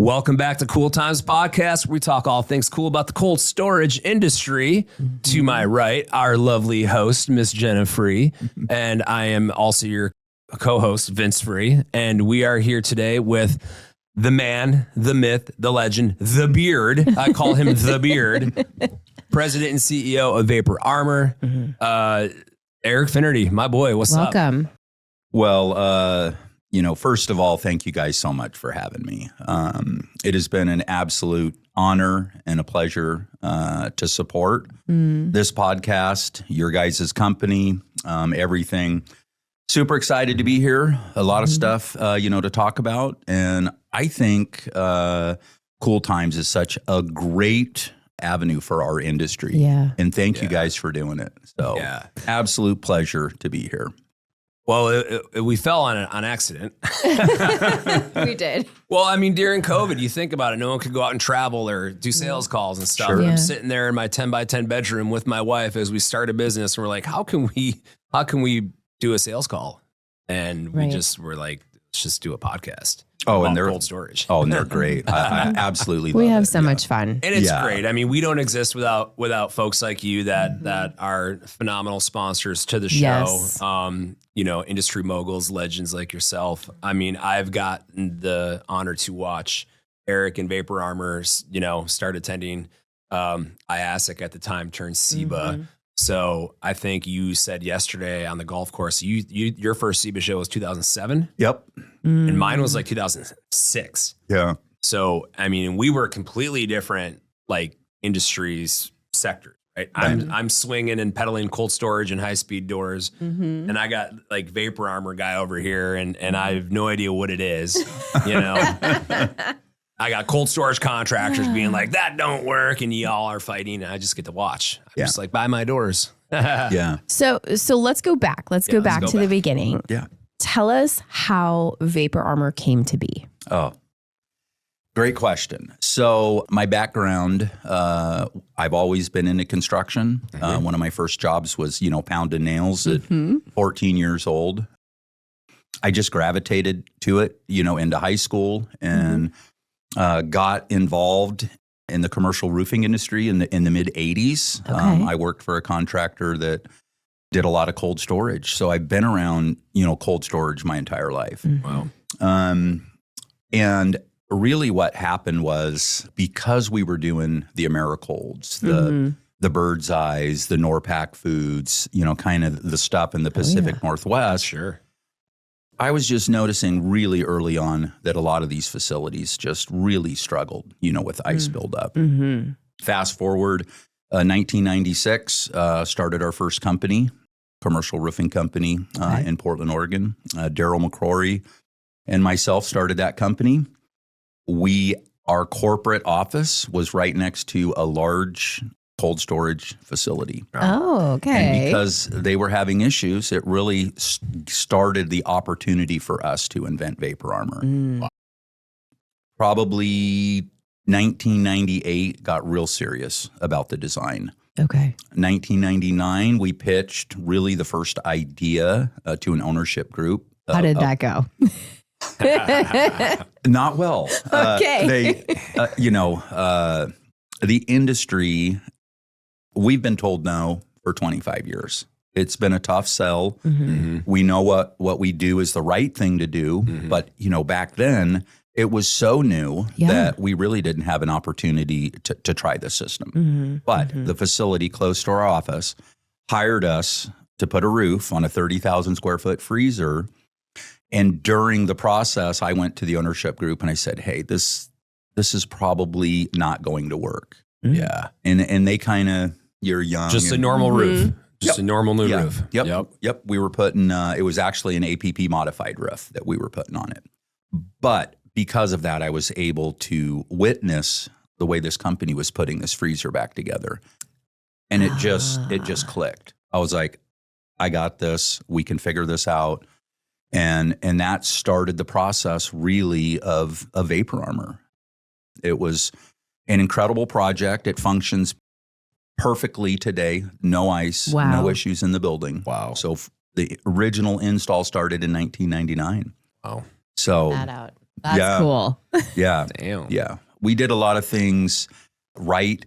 Welcome back to Cool Times Podcast, where we talk all things cool about the cold storage industry. Mm-hmm. To my right, our lovely host, Miss Jenna Free, and I am also your co-host, Vince Free, and we are here today with the man, the myth, the legend, the beard. I call him the beard. President and CEO of Vapor Armour, Eric Finnerty, my boy. What's up? Welcome. Well, first of all, thank you guys so much for having me. It has been an absolute honor and a pleasure to support this podcast, your guys' company, everything. Super excited to be here. A lot of stuff, to talk about. And I think Cool Times is such a great avenue for our industry. Yeah. And thank you guys for doing it. So absolute pleasure to be here. Well, we fell on accident. We did. Well, I mean, during COVID, you think about it, no one could go out and travel or do sales calls and stuff. Sure. And Yeah. I'm sitting there in my 10 by 10 bedroom with my wife as we start a business. And we're like, how can we do a sales call? And we just were like, let's just do a podcast. Oh, and they're cold storage. Oh, and they're great. I absolutely love We have it. so much fun. And it's great. I mean, we don't exist without folks like you that are phenomenal sponsors to the show. Yes. Industry moguls, legends like yourself. I mean, I've gotten the honor to watch Eric and Vapor Armour, start attending IASIC at the time, turned SEBA. So I think you said yesterday on the golf course, your first SEBA show was 2007. Yep. And mine was like 2006. Yeah. So, I mean, we were completely different, like sectors, right? I'm swinging and pedaling cold storage and high speed doors. And I got like Vapor Armour guy over here and I have no idea what it is, I got cold storage contractors being like, that don't work. And y'all are fighting. And I just get to watch. I'm just like, buy my doors. Yeah. So let's go back. Let's go back to the beginning. Yeah. Tell us how Vapor Armour came to be. Oh, great question. So my background, I've always been into construction. One of my first jobs was, pounding nails at 14 years old. I just gravitated to it, into high school and got involved in the commercial roofing industry in the mid 80s. Okay. I worked for a contractor that did a lot of cold storage. So I've been around, cold storage my entire life. Wow. And really what happened was because we were doing the AmeriColds, the Bird's Eyes, the Norpac Foods, kind of the stuff in the Pacific Northwest. Sure. I was just noticing really early on that a lot of these facilities just really struggled, with ice buildup. Fast forward, 1996, started our first company, commercial roofing company in Portland, Oregon. Daryl McCrory and myself started that company. Our corporate office was right next to a large cold storage facility. Oh, okay. And because they were having issues, it really started the opportunity for us to invent Vapor Armour. Probably 1998 got real serious about the design. Okay. 1999, we pitched really the first idea to an ownership group. How did that go? Not well. Okay. The industry, we've been told no for 25 years. It's been a tough sell. We know what we do is the right thing to do. But, back then, it was so new that we really didn't have an opportunity to try the system. But the facility close to our office hired us to put a roof on a 30,000 square foot freezer. And during the process, I went to the ownership group and I said, hey, this is probably not going to work. Yeah. And they kind of, you're young. Just a normal roof. Just a normal new roof. Yep. We were putting, it was actually an APP modified roof that we were putting on it. But because of that, I was able to witness the way this company was putting this freezer back together. And it just clicked. I was like, I got this. We can figure this out. And that started the process really of Vapor Armour. It was an incredible project. It functions perfectly today. No ice, no issues in the building. Wow. So the original install started in 1999. Wow. So That out. That's cool. Yeah. Damn. Yeah. We did a lot of things right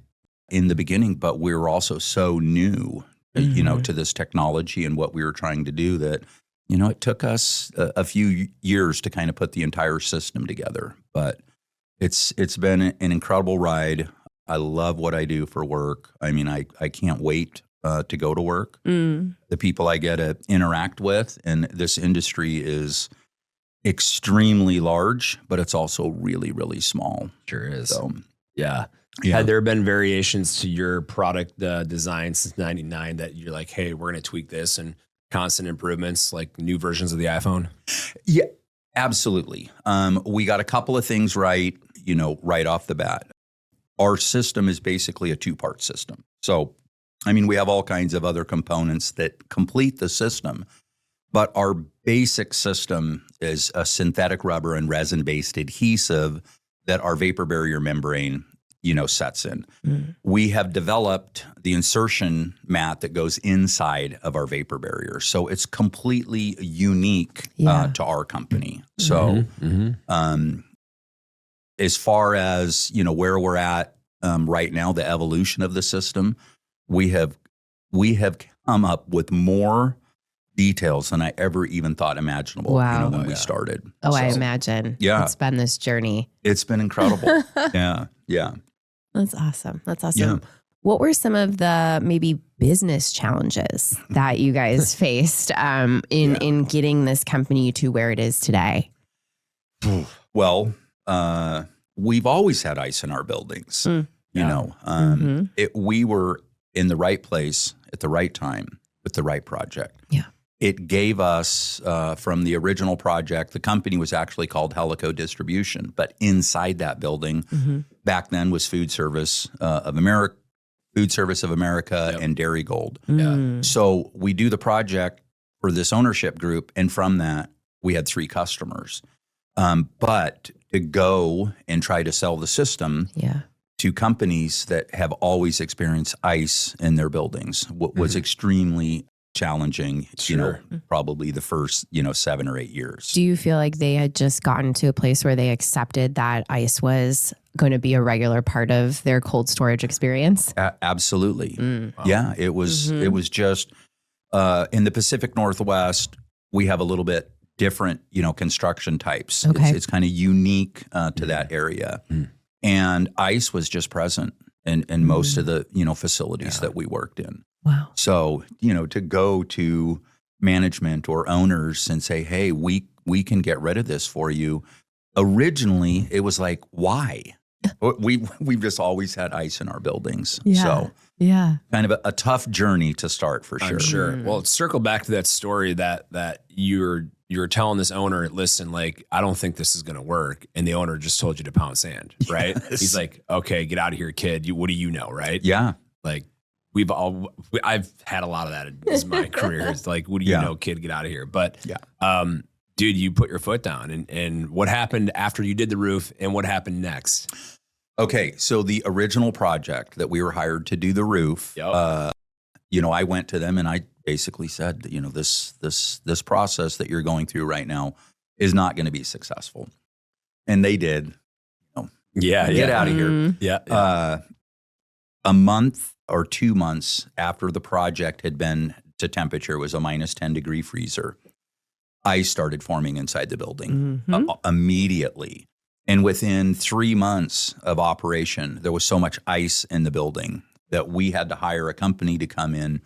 in the beginning, but we were also so new, to this technology and what we were trying to do that, it took us a few years to kind of put the entire system together. But it's been an incredible ride. I love what I do for work. I mean, I can't wait to go to work. The people I get to interact with, and this industry is extremely large, but it's also really, really small. Sure is. So, yeah. yeah. Had there been variations to your product design since 99 that you're like, hey, we're going to tweak this and constant improvements, like new versions of the iPhone? Yeah, absolutely. We got a couple of things right, right off the bat. Our system is basically a two-part system. So, I mean, we have all kinds of other components that complete the system, but our basic system is a synthetic rubber and resin-based adhesive that our vapor barrier membrane, sets in. We have developed the insertion mat that goes inside of our vapor barrier. So it's completely unique to our company. So as far as, where we're at right now, the evolution of the system, we have come up with more details than I ever even thought imaginable when we started. Oh, so, I imagine. Yeah. It's been this journey. It's been incredible. Yeah. That's awesome. Yeah. What were some of the maybe business challenges that you guys faced in getting this company to where it is today? Well, we've always had ice in our buildings. We were in the right place at the right time with the right project. Yeah. It gave us, from the original project, the company was actually called Helico Distribution, but inside that building back then was Food Service of America, and Dairy Gold. Yeah. So we do the project for this ownership group, and from that, we had 3 customers. But to go and try to sell the system to companies that have always experienced ice in their buildings was extremely challenging, probably the first, 7 or 8 years. Do you feel like they had just gotten to a place where they accepted that ice was going to be a regular part of their cold storage experience? Absolutely. Wow. Yeah, it was just in the Pacific Northwest, we have a little bit different, construction types. Okay. It's kind of unique to that area. And ice was just present in most of the, facilities that we worked in. Wow. So, to go to management or owners and say, hey, we can get rid of this for you. Originally, it was like, why? We've just always had ice in our buildings. Yeah. So kind of a tough journey to start for sure. I'm sure. Well, circle back to that story that you're telling this owner, listen, like, I don't think this is going to work. And the owner just told you to pound sand, right? Yes. He's like, okay, get out of here, kid. What do you know, right? Yeah. Like, I've had a lot of that in my career. It's like, what do you know, kid, get out of here. But dude, you put your foot down. And what happened after you did the roof and what happened next? Okay. So the original project that we were hired to do the roof, I went to them and I basically said, this process that you're going through right now is not going to be successful. And they did. Get out of here. Yeah. A month or 2 months after the project had been to temperature, it was a minus 10 degree freezer, ice started forming inside the building immediately. And within 3 months of operation, there was so much ice in the building that we had to hire a company to come in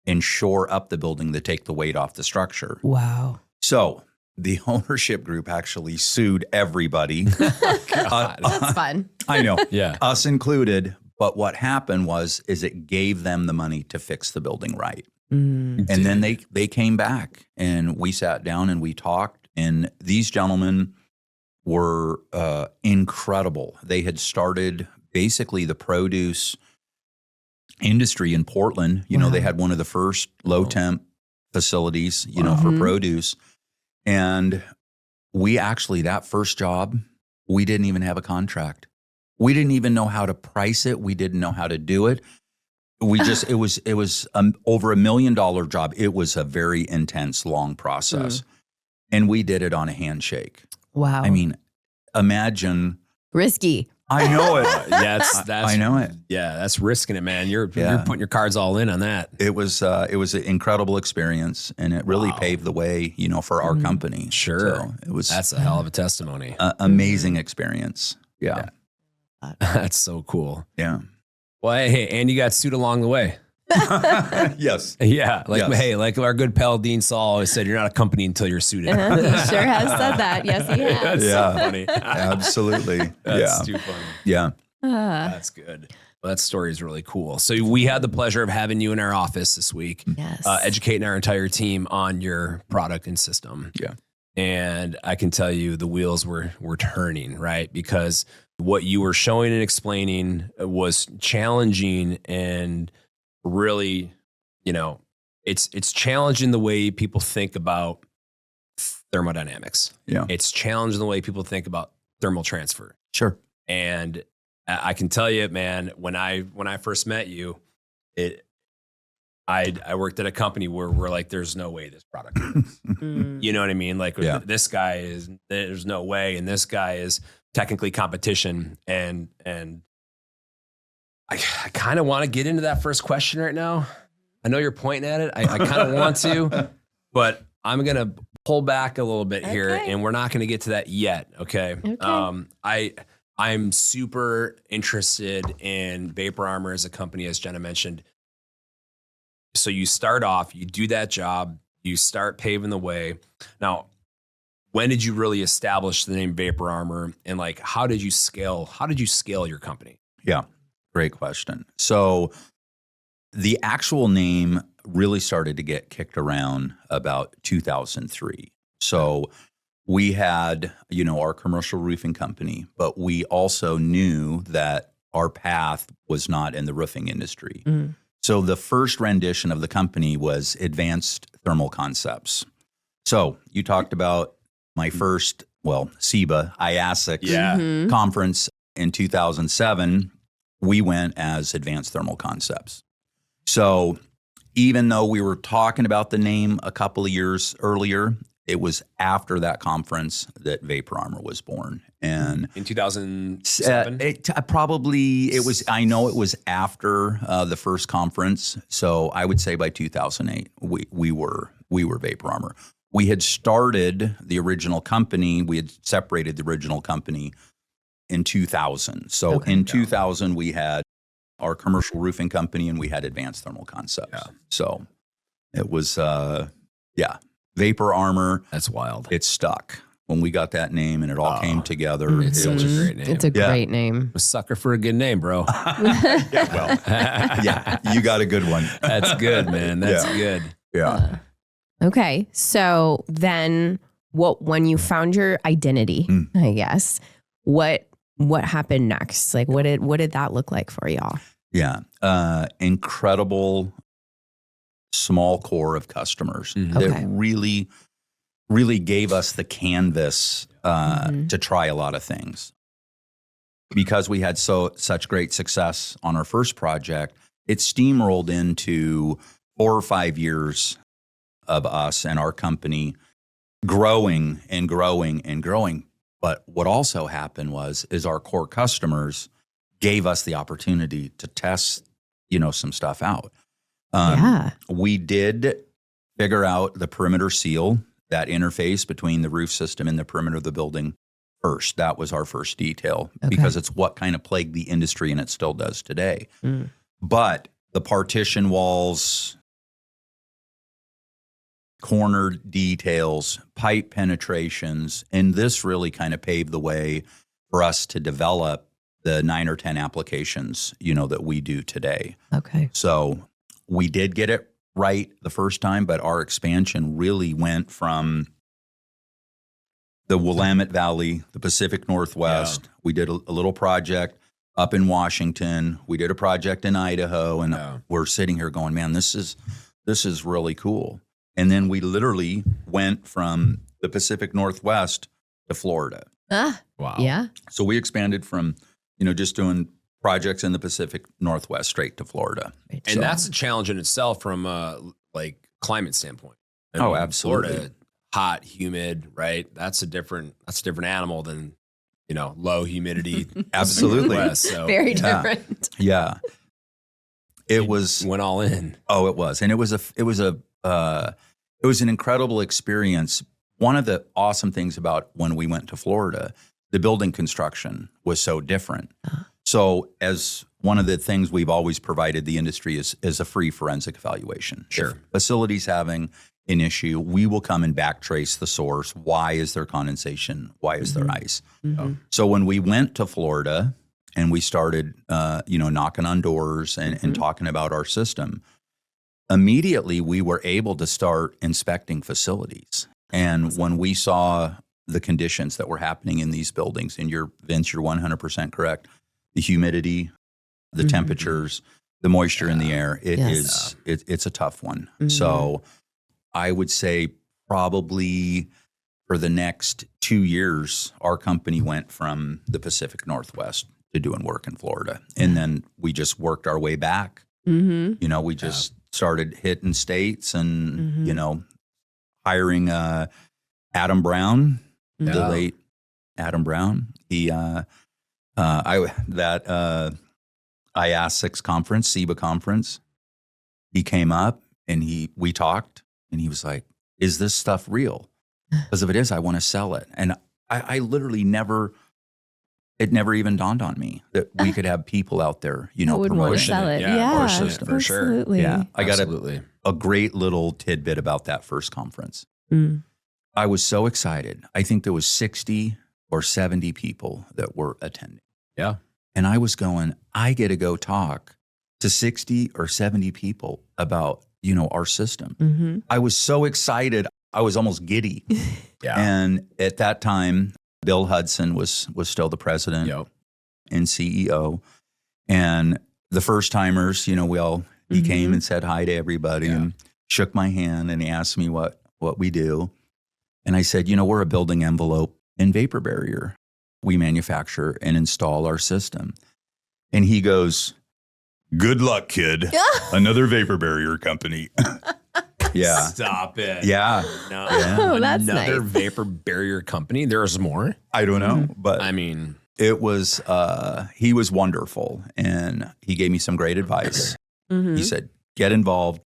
and shore up the building to take the weight off the structure. Wow. So the ownership group actually sued everybody. That's fun. I know. Yeah. Us included. But what happened is it gave them the money to fix the building right. And then they came back and we sat down and we talked. And these gentlemen were incredible. They had started basically the produce industry in Portland. They had one of the first low temp facilities, for produce. And we actually, that first job, we didn't even have a contract. We didn't even know how to price it. We didn't know how to do it. We just, it was over $1 million job. It was a very intense, long process. And we did it on a handshake. Wow. I mean, imagine. Risky. I know it. That's I know it. Yeah, that's risking it, man. You're putting your cards all in on that. It was an incredible experience, and it really paved the way, for our company. Sure. So that's a hell of a testimony. Amazing experience. Yeah. That's so cool. Yeah. Well, hey, and you got sued along the way. Yes. Yeah. Yes. Hey, like our good pal Dean Saul always said, you're not a company until you're suited. He sure has said that. Yes, he has. That's so funny. Absolutely. That's too funny. Yeah. That's good. Well, that story is really cool. So we had the pleasure of having you in our office this week, educating our entire team on your product and system. Yeah. And I can tell you the wheels were turning, right? Because what you were showing and explaining was challenging and really, it's challenging the way people think about thermodynamics. Yeah. It's challenging the way people think about thermal transfer. Sure. And I can tell you, man, when I first met you, I worked at a company where we're like, there's no way this product works. You know what I mean? Like this guy there's no way. And this guy is technically competition. And I kind of want to get into that first question right now. I know you're pointing at it. I kind of want to, but I'm going to pull back a little bit here and we're not going to get to that yet. Okay. I'm super interested in Vapor Armour as a company, as Jenna mentioned. So you start off, you do that job, you start paving the way. Now, when did you really establish the name Vapor Armour, and like, how did you scale your company? Yeah, great question. So the actual name really started to get kicked around about 2003. So we had, our commercial roofing company, but we also knew that our path was not in the roofing industry. Mm. So the first rendition of the company was Advanced Thermal Concepts. So you talked about my first, SEBA, IASIC conference in 2007. We went as Advanced Thermal Concepts. So even though we were talking about the name a couple of years earlier, it was after that conference that Vapor Armour was born. And in 2007? I know it was after the first conference. So I would say by 2008, we were Vapor Armour. We had started the original company. We had separated the original company in 2000. So in 2000, we had our commercial roofing company and we had Advanced Thermal Concepts. Yeah. So it was, Vapor Armour. That's wild. It stuck when we got that name and it all came together. It's such a great name. It's a great name. A sucker for a good name, bro. You got a good one. That's good, man. That's good. Yeah. Okay. So then when you found your identity, I guess, what happened next? Like what did that look like for y'all? Yeah. Incredible small core of customers that really, really gave us the canvas to try a lot of things. Because we had such great success on our first project, it steamrolled into 4 or 5 years of us and our company growing and growing and growing. But what also happened is our core customers gave us the opportunity to test, some stuff out. We did figure out the perimeter seal, that interface between the roof system and the perimeter of the building first. That was our first detail because it's what kind of plagued the industry and it still does today. But the partition walls, corner details, pipe penetrations, and this really kind of paved the way for us to develop the 9 or 10 applications, that we do today. Okay. So we did get it right the first time, but our expansion really went from the Willamette Valley, the Pacific Northwest. Yeah. We did a little project up in Washington. We did a project in Idaho, and we're sitting here going, man, this is really cool. And then we literally went from the Pacific Northwest to Florida. Wow. Yeah. So we expanded from, just doing projects in the Pacific Northwest straight to Florida. And that's a challenge in itself from climate standpoint. Absolutely. Florida, hot, humid, right? That's a different animal than low humidity. Absolutely. West, so Very different. Yeah. It was went all in. Oh, it was. And it was an incredible experience. One of the awesome things about when we went to Florida, the building construction was so different. So as one of the things we've always provided the industry is a free forensic evaluation. Sure. If facility's having an issue, we will come and backtrace the source. Why is there condensation? Why is there ice? So when we went to Florida and we started, knocking on doors and talking about our system, immediately we were able to start inspecting facilities. And when we saw the conditions that were happening in these buildings, and Vince, you're 100% correct. The humidity, the temperatures, the moisture in the air, it's a tough one. So I would say probably for the next 2 years, our company went from the Pacific Northwest to doing work in Florida. And then we just worked our way back. We just started hitting states and, hiring Adam Brown, the late Adam Brown. He, IAS6 conference, SEBA conference, he came up and we talked and he was like, is this stuff real? Because if it is, I want to sell it. And I literally it never even dawned on me that we could have people out there, promoting sell it. our system. For sure. Absolutely. Yeah. I got Absolutely. a great little tidbit about that first conference. I was so excited. I think there was 60 or 70 people that were attending. Yeah. And I was going, I get to go talk to 60 or 70 people about, our system. I was so excited. I was almost giddy. Yeah. And at that time, Bill Hudson was still the president and CEO. And the first timers, he came and said hi to everybody and shook my hand and he asked me what we do. And I said, we're a building envelope and vapor barrier. We manufacture and install our system. And he goes, good luck, kid. Another vapor barrier company. Yeah. Stop it. Yeah. No. Yeah. Oh, that's Another nice. vapor barrier company. There's more. I don't know, but I mean, it was, he was wonderful and he gave me some great advice. He said, get involved,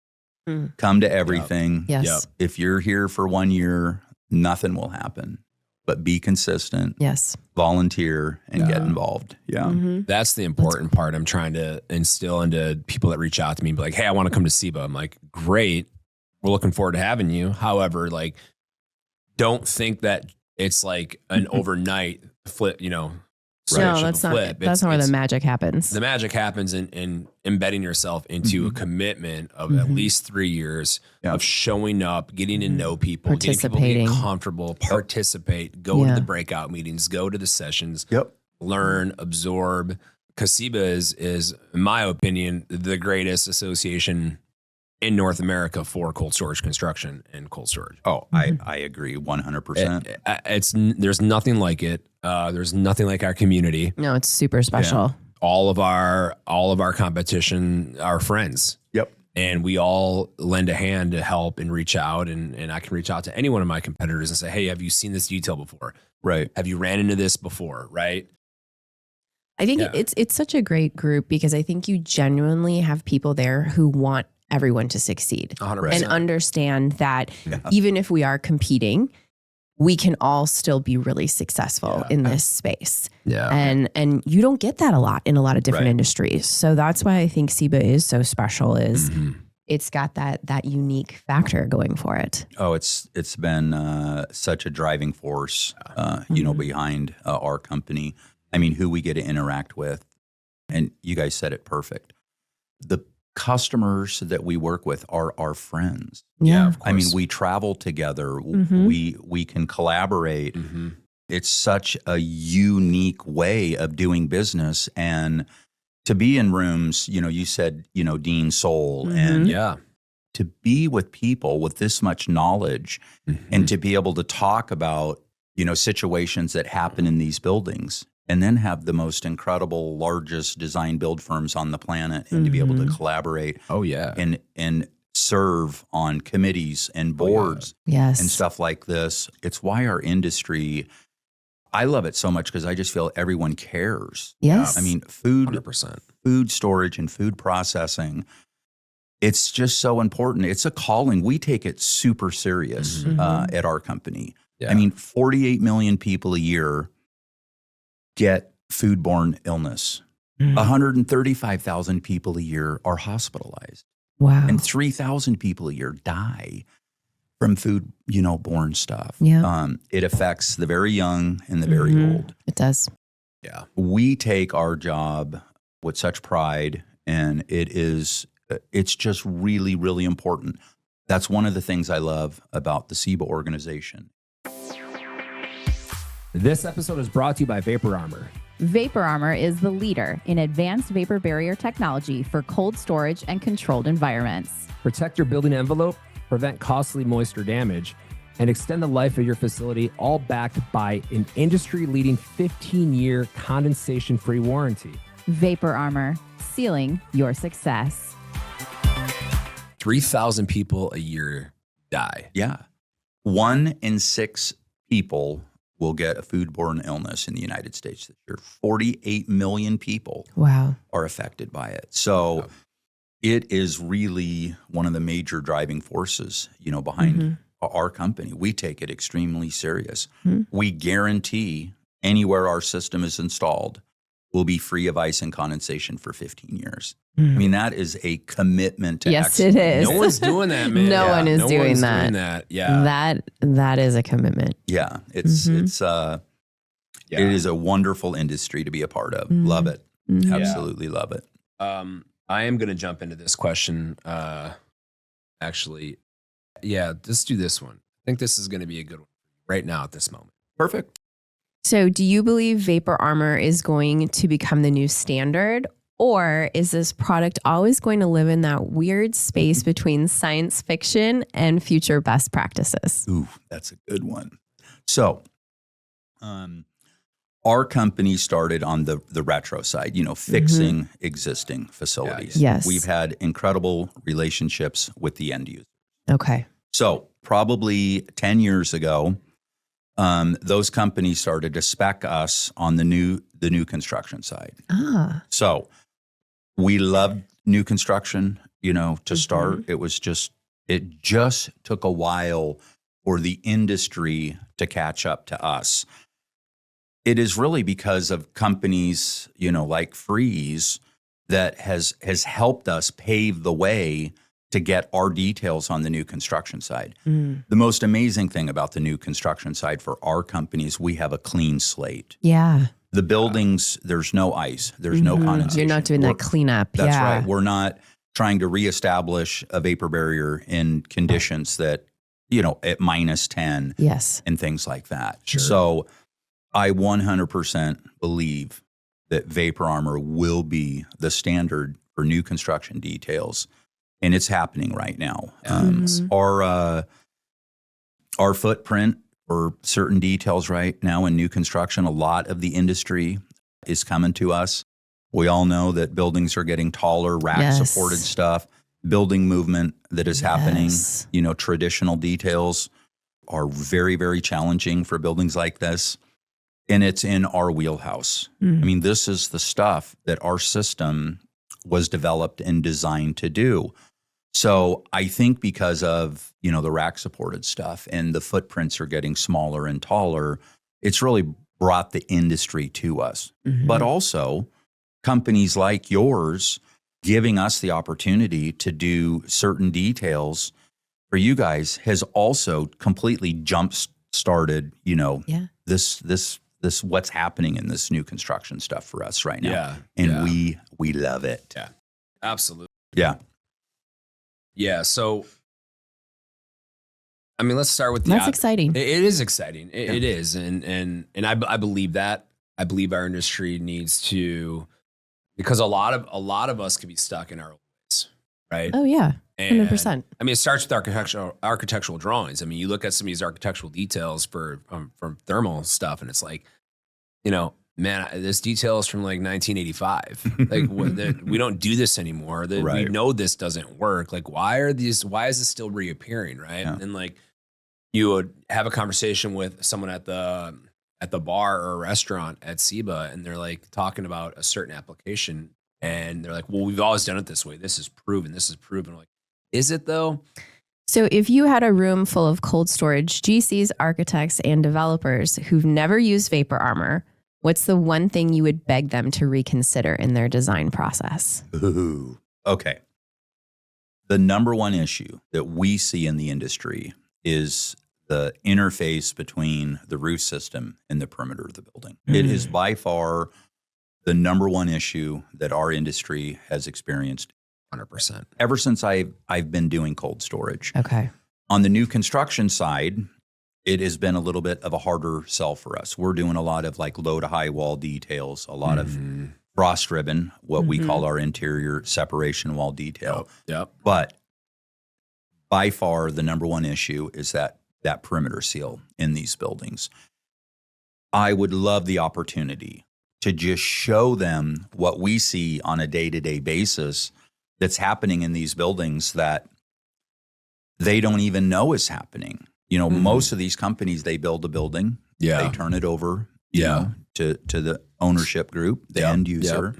come to everything. Yes. If you're here for 1 year, nothing will happen, but be consistent, Yes. volunteer and get involved. Yeah. that's the important part. I'm trying to instill into people that reach out to me, be like, hey, I want to come to SEBA. I'm like, great. We're looking forward to having you. However, don't think that it's like an overnight flip, No, that's not. flip. That's not where the magic happens. The magic happens in embedding yourself into a commitment of at least 3 years of showing up, getting to know people, getting people to Participating. get comfortable, participate, go to the breakout meetings, go to the sessions, learn, absorb. Because SEBA is, in my opinion, the greatest association in North America for cold storage construction and cold storage. Oh, I agree 100%. There's nothing like it. There's nothing like our community. No, it's super special. All of our competition are friends. Yep. And we all lend a hand to help and reach out. And I can reach out to any one of my competitors and say, hey, have you seen this detail before? Right. Have you ran into this before? Right. I think it's such a great group because I think you genuinely have people there who want everyone to succeed 100%. and understand that even if we are competing, we can all still be really successful in this space. Yeah. And you don't get that a lot in a lot of different industries. So that's why I think SEBA is so special is it's got that unique factor going for it. Oh, it's been such a driving force, behind our company. I mean, who we get to interact with. And you guys said it perfect. The customers that we work with are our friends. Yeah. Of course. I mean, we travel together. We can collaborate. It's such a unique way of doing business. And to be in rooms, you said, Dean Soul, and to be with people with this much knowledge and to be able to talk about, situations that happen in these buildings and then have the most incredible, largest design build firms on the planet and to be able to collaborate. Oh, yeah. And serve on committees and boards Yes. and stuff like this. It's why our industry I love it so much because I just feel everyone cares. Yes. I mean, food 100%. storage and food processing, it's just so important. It's a calling. We take it super serious at our company. Yeah. I mean, 48 million people a year get foodborne illness. 135,000 people a year are hospitalized. Wow. And 3,000 people a year die from food, borne stuff. Yeah. It affects the very young and the very old. It does. Yeah. We take our job with such pride, and it's just really, really important. That's one of the things I love about the SIBA organization. This episode is brought to you by Vapor Armour. Vapor Armour is the leader in advanced vapor barrier technology for cold storage and controlled environments. Protect your building envelope, prevent costly moisture damage, and extend the life of your facility, all backed by an industry-leading 15-year condensation-free warranty. Vapor Armour, sealing your success. 3,000 people a year die. Yeah. 1 in 6 people will get a foodborne illness in the United States this year. 48 million people are affected by it. So it is really one of the major driving forces, behind our company. We take it extremely serious. We guarantee anywhere our system is installed will be free of ice and condensation for 15 years. I mean, that is a commitment to excellence. It is. No one's doing that, man. No one is doing one's that. doing that. Yeah. That is a commitment. Yeah. It is a wonderful industry to be a part of. Love it. Absolutely love it. I am going to jump into this question. Actually, yeah, let's do this one. I think this is going to be a good one right now at this moment. Perfect. So do you believe Vapor Armour is going to become the new standard? Or is this product always going to live in that weird space between science fiction and future best practices? Ooh, that's a good one. So, our company started on the retro side, fixing existing facilities. Yes. We've had incredible relationships with the end user. Okay. So probably 10 years ago, those companies started to spec us on the new construction side. So we loved new construction, to start. It just took a while for the industry to catch up to us. It is really because of companies, like Freeze that has helped us pave the way to get our details on the new construction side. The most amazing thing about the new construction side for our company is we have a clean slate. Yeah. The buildings, there's no ice, there's no condensation. You're not doing that cleanup. That's right. We're not trying to reestablish a vapor barrier in conditions that, at -10 and things like that. Sure. So I 100% believe that Vapor Armour will be the standard for new construction details. And it's happening right now. Our footprint for certain details right now in new construction, a lot of the industry is coming to us. We all know that buildings are getting taller, rack-supported stuff, building movement that is happening. Traditional details are very, very challenging for buildings like this. And it's in our wheelhouse. I mean, this is the stuff that our system was developed and designed to do. So I think because of, the rack supported stuff and the footprints are getting smaller and taller, it's really brought the industry to us. But also companies like yours giving us the opportunity to do certain details for you guys has also completely jump started, this what's happening in this new construction stuff for us right now. Yeah. And we love it. Yeah. Absolutely. Yeah. Yeah. So, I mean, let's start with the. That's exciting. It is exciting. It is, and I believe that. I believe our industry needs to, because a lot of us could be stuck in our ways, right? Oh yeah, 100%. I mean, it starts with architectural drawings. I mean, you look at some of these architectural details for from thermal stuff, and it's like, man, this detail is from like 1985. Like we don't do this anymore. We know this doesn't work. Like, why is this still reappearing? Right. Yeah. And like, you would have a conversation with someone at the at the bar or a restaurant at SEBA and they're like talking about a certain application and they're like, well, we've always done it this way. This is proven. I'm like, is it though? So if you had a room full of cold storage GCs, architects, and developers who've never used Vapor Armor, what's the one thing you would beg them to reconsider in their design process? Ooh, okay. The number one issue that we see in the industry is the interface between the roof system and the perimeter of the building. It is by far the number one issue that our industry has experienced 100%. ever since I've been doing cold storage. Okay. On the new construction side, it has been a little bit of a harder sell for us. We're doing a lot of like low to high wall details, a lot of frost ribbon, what we call our interior separation wall detail. Yep. But by far, the number one issue is that perimeter seal in these buildings. I would love the opportunity to just show them what we see on a day-to-day basis that's happening in these buildings that they don't even know is happening. You know, most of these companies, they build a building, they turn it over you know, to the ownership group, the end user,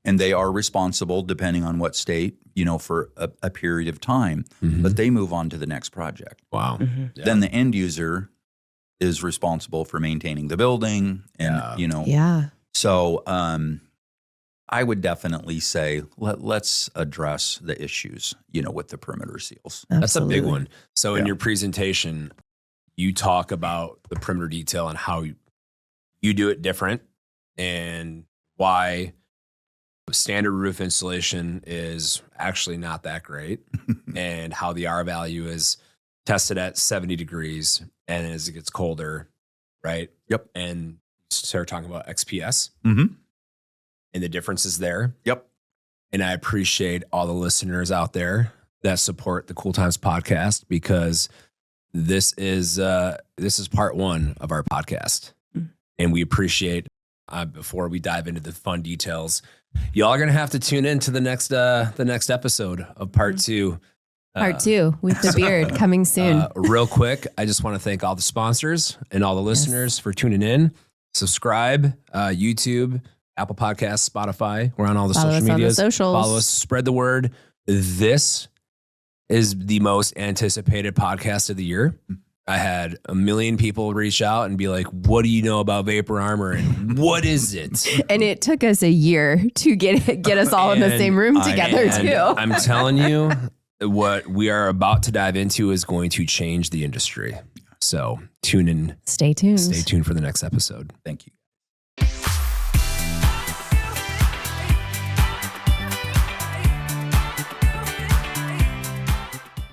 and they are responsible, depending on what state, you know, for a period of time, but they move on to the next project. Wow. Then the end user is responsible for maintaining the building and, you know. Yeah. So I would definitely say let's address the issues, you know, with the perimeter seals. That's a big one. So in your presentation, you talk about the perimeter detail and how you do it different and why standard roof insulation is actually not that great and how the R value is tested at 70 degrees and as it gets colder, right? Yep. And start talking about XPS Mm-hmm. and the differences there. Yep. And I appreciate all the listeners out there that support the Cool Times podcast because this is part one of our podcast. And we appreciate, before we dive into the fun details, y'all are going to have to tune in to the next episode of part two. Part two with the beard coming soon. Real quick, I just want to thank all the sponsors and all the listeners for tuning in. Subscribe, YouTube, Apple Podcasts, Spotify. We're on all the Follow social us on the medias. socials. Follow us, spread the word. This is the most anticipated podcast of the year. I had 1 million people reach out and be like, what do you know about Vapor Armor and what is it? And it took us a year to get us all in the same room together too. I'm telling you, what we are about to dive into is going to change the industry. So tune in. Stay tuned. Stay tuned for the next episode. Thank you.